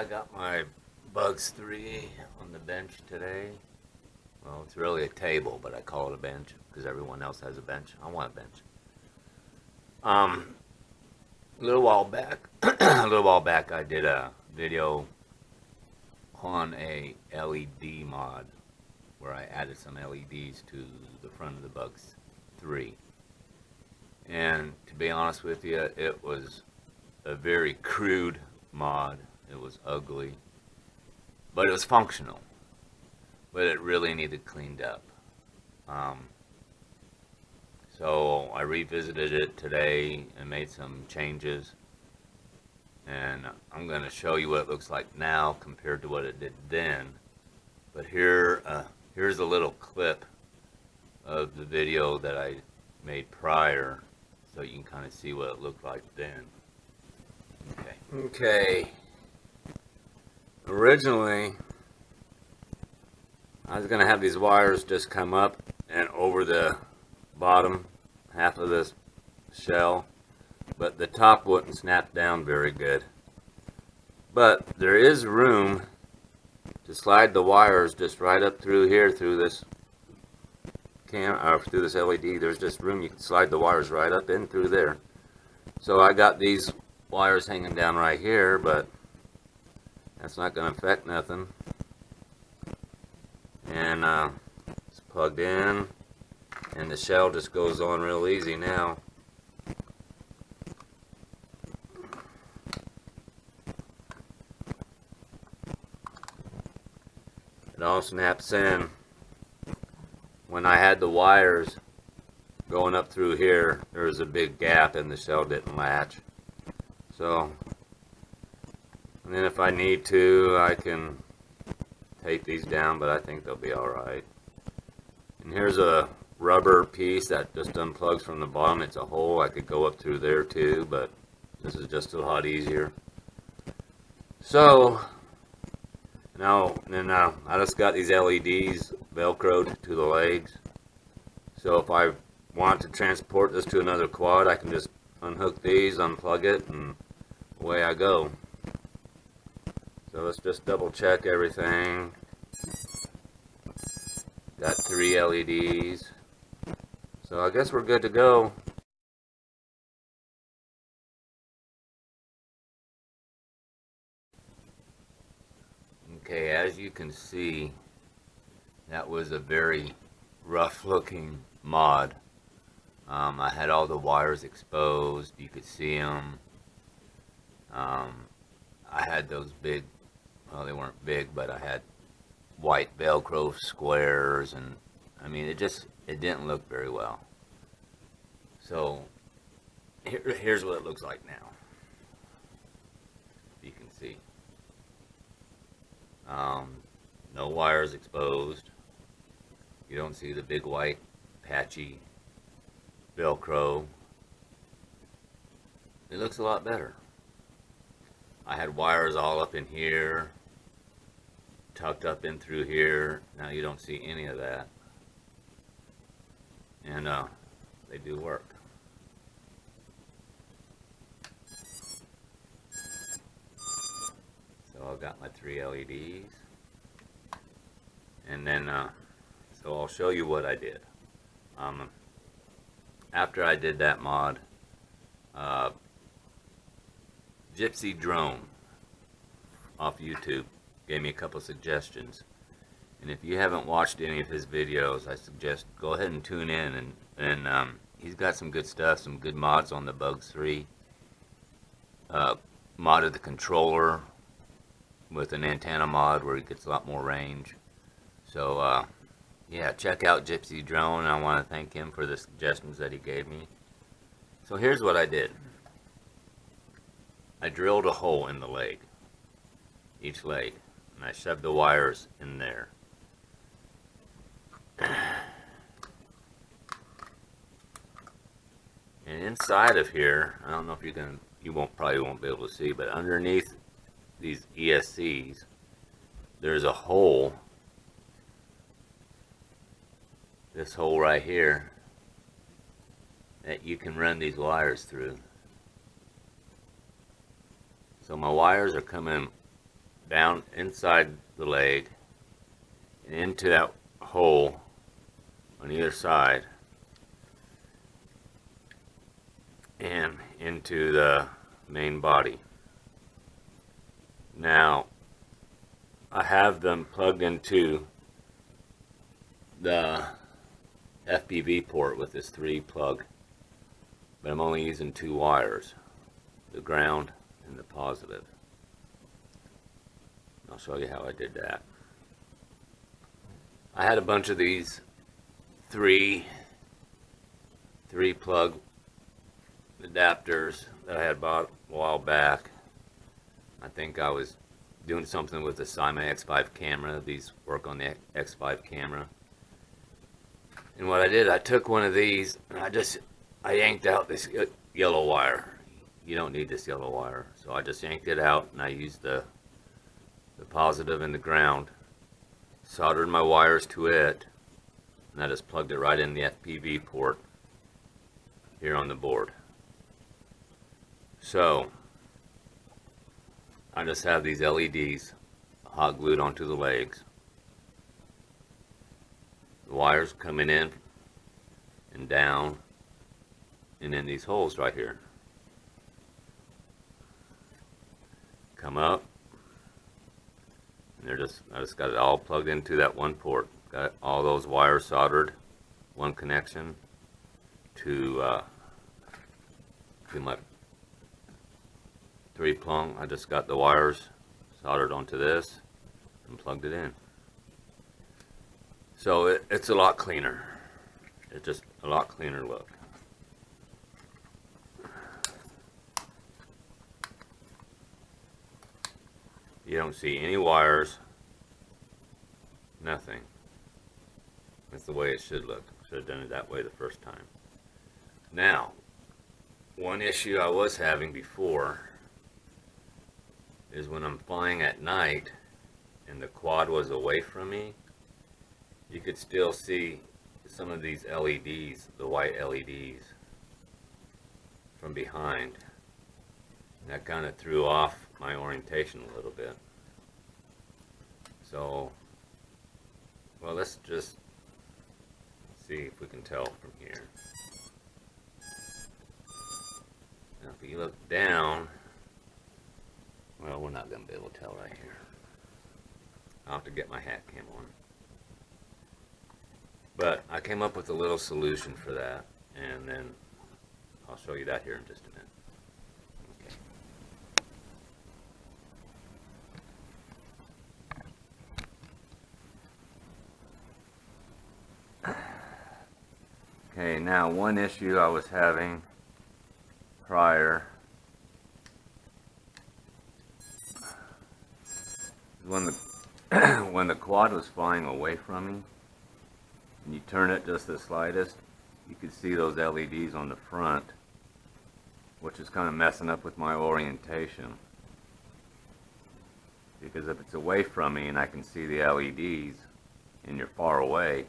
I got my Bugs 3 on the bench today. Well, it's really a table, but I call it a bench because everyone else has a bench. I want a bench. A little while back, I did a video on a LED mod where I added some LEDs to the front of the Bugs 3. And to be honest with you, it was a very crude mod. It was ugly, but it was functional. But it really needed cleaned up. So I revisited it today and made some changes. And I'm going to show you what it looks like now compared to what it did then. But here's a little clip of the video that I made prior, so you can kind of see what it looked like then. Okay. Originally, I was going to have these wires just come up and over the bottom half of this shell, but the top wouldn't snap down very good. But there is room to slide the wires just right up through here, through this through this LED. There's just room. You can slide the wires right up in through there. So I got these wires hanging down right here, but that's not going to affect nothing. And it's plugged in, and the shell just goes on real easy now. It all snaps in. When I had the wires going up through here, there was a big gap and the shell didn't latch. So, and then if I need to, I can tape these down, but I think they'll be alright. And here's a rubber piece that just unplugs from the bottom. It's a hole. I could go up through there too, but this is just a lot easier. So, now I just got these LEDs velcroed to the legs. So if I want to transport this to another quad, I can just unhook these, unplug it, and away I go. So let's just double check everything. Got 3 LEDs. So I guess we're good to go. Okay, as you can see, that was a very rough looking mod. I had all the wires exposed. You could see them. I had those big, well, they weren't big, but I had white Velcro squares, and I mean, it didn't look very well. So here's what it looks like now. You can see no wires exposed. You don't see the big white patchy Velcro. It looks a lot better. I had wires all up in here, tucked up in through here. Now you don't see any of that. And they do work. So I've got my 3 LEDs. And then, so I'll show you what I did. After I did that mod, Gypsy Drone off YouTube gave me a couple suggestions, and if you haven't watched any of his videos, I suggest go ahead and tune in, and he's got some good stuff, some good mods on the Bugs 3. Modded the controller with an antenna mod where he gets a lot more range. So yeah, check out Gypsy Drone. I want to thank him for the suggestions that he gave me. So here's what I did. I drilled a hole in the leg, each leg, and I shoved the wires in there. And inside of here, I don't know if probably won't be able to see, but underneath these ESCs, there's a hole. This hole right here that you can run these wires through. So my wires are coming down inside the leg and into that hole on either side and into the main body. Now I have them plugged into the FPV port with this 3 plug, but I'm only using 2 wires, the ground and the positive. I'll show you how I did that. I had a bunch of these 3 plug adapters that I had bought a while back. I think I was doing something with the Simon X5 camera. These work on the X5 camera. And what I did, I took one of these and I yanked out this yellow wire. You don't need this yellow wire. So I just yanked it out and I used the positive and the ground, soldered my wires to it, and I just plugged it right in the FPV port here on the board. So I just have these LEDs hot glued onto the legs. The wires coming in and down and in these holes right here. Come up, and I just got it all plugged into that one port. Got all those wires soldered, one connection to my 3 plug. I just got the wires soldered onto this and plugged it in. So it's a lot cleaner. It's just a lot cleaner look. You don't see any wires, nothing. That's the way it should look. Should have done it that way the first time. Now, one issue I was having before is when I'm flying at night and the quad was away from me, you could still see some of these LEDs, the white LEDs, from behind. And that kind of threw off my orientation a little bit. So, well, let's just see if we can tell from here. Now, if you look down, well, we're not going to be able to tell right here. I'll have to get my hat cam on. But I came up with a little solution for that, and then I'll show you that here in just a minute. Okay, now one issue I was having prior when the quad was flying away from me, and you turn it just the slightest, you could see those LEDs on the front, which is kind of messing up with my orientation. Because if it's away from me and I can see the LEDs and you're far away,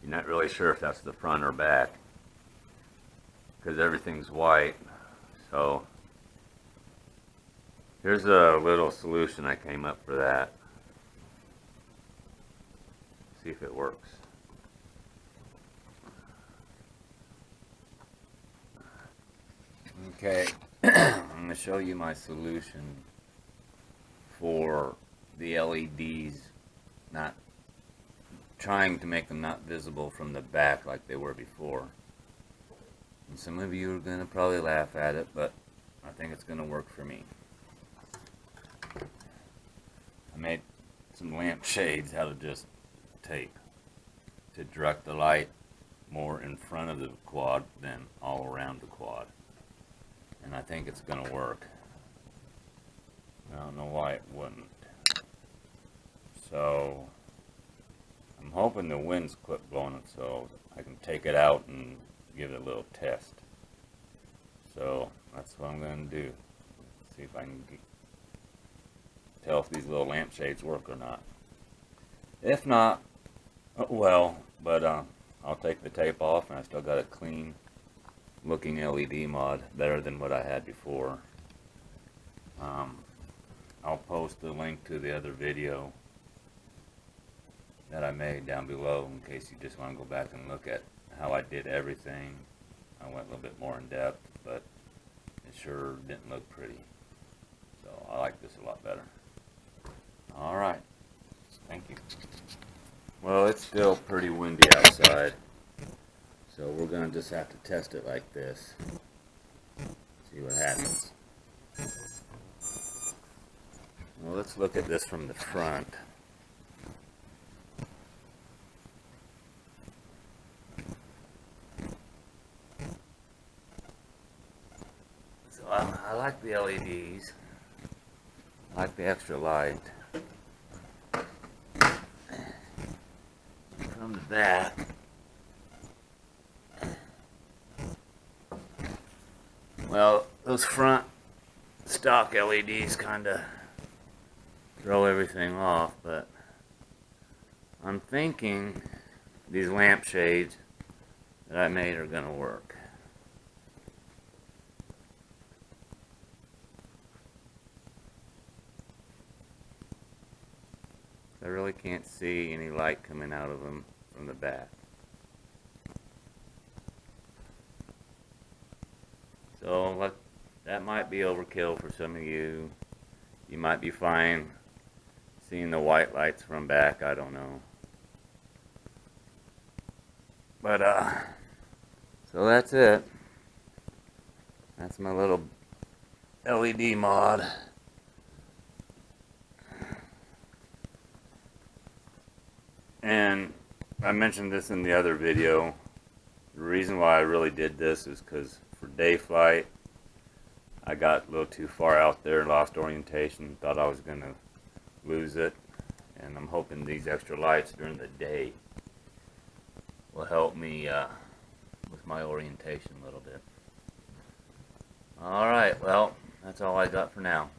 you're not really sure if that's the front or back, because everything's white. So here's a little solution I came up for that. See if it works. Okay, I'm going to show you my solution for the LEDs, not trying to make them not visible from the back like they were before. And some of you are going to probably laugh at it, but I think it's going to work for me. I made some lampshades out of just tape to direct the light more in front of the quad than all around the quad. And I think it's going to work. I don't know why it wouldn't. So I'm hoping the winds quit blowing it so I can take it out and give it a little test. So that's what I'm going to do. See if I can tell if these little lampshades work or not. If not, well, but I'll take the tape off and I still got a clean looking LED mod, better than what I had before. I'll post the link to the other video that I made down below in case you just want to go back and look at how I did everything. I went a little bit more in depth, but it sure didn't look pretty. So I like this a lot better. Alright, thank you. Well, it's still pretty windy outside, so we're going to just have to test it like this. See what happens. Well, let's look at this from the front. So I like the LEDs. I like the extra light. From the back, well, those front stock LEDs kind of throw everything off, but I'm thinking these lampshades that I made are going to work. I really can't see any light coming out of them from the back. So that might be overkill for some of you. You might be fine seeing the white lights from back, I don't know. But so that's it. That's my little LED mod. And I mentioned this in the other video. The reason why I really did this is because for day flight, I got a little too far out there, lost orientation, thought I was going to lose it. And I'm hoping these extra lights during the day will help me with my orientation a little bit. Alright, well, that's all I got for now.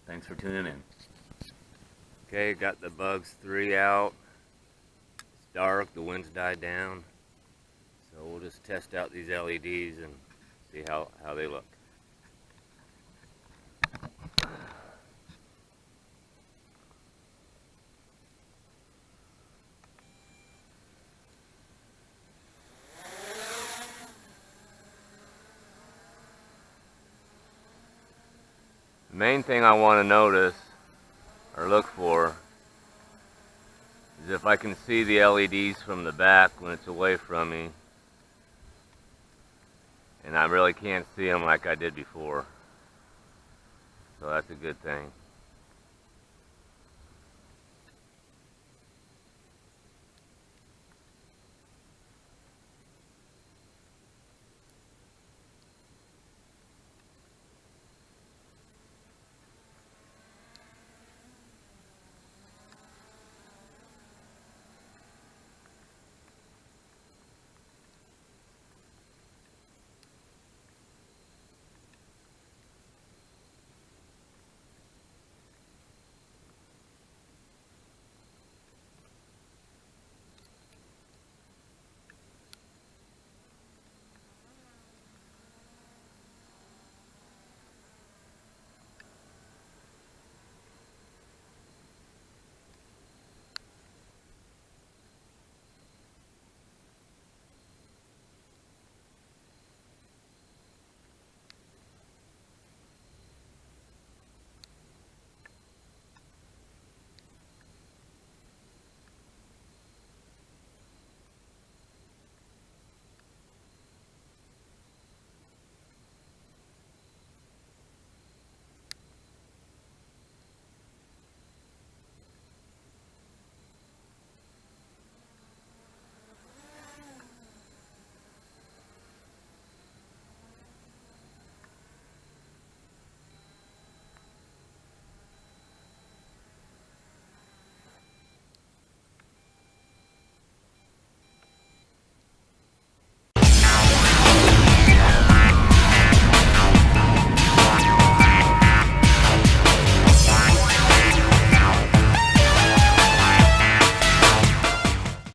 Thanks for tuning in. Okay, got the Bugs 3 out. Dark, the wind's died down, so we'll just test out these LEDs and see how they look. The main thing I want to notice or look for is if I can see the LEDs from the back when it's away from me, and I really can't see them like I did before. So that's a good thing.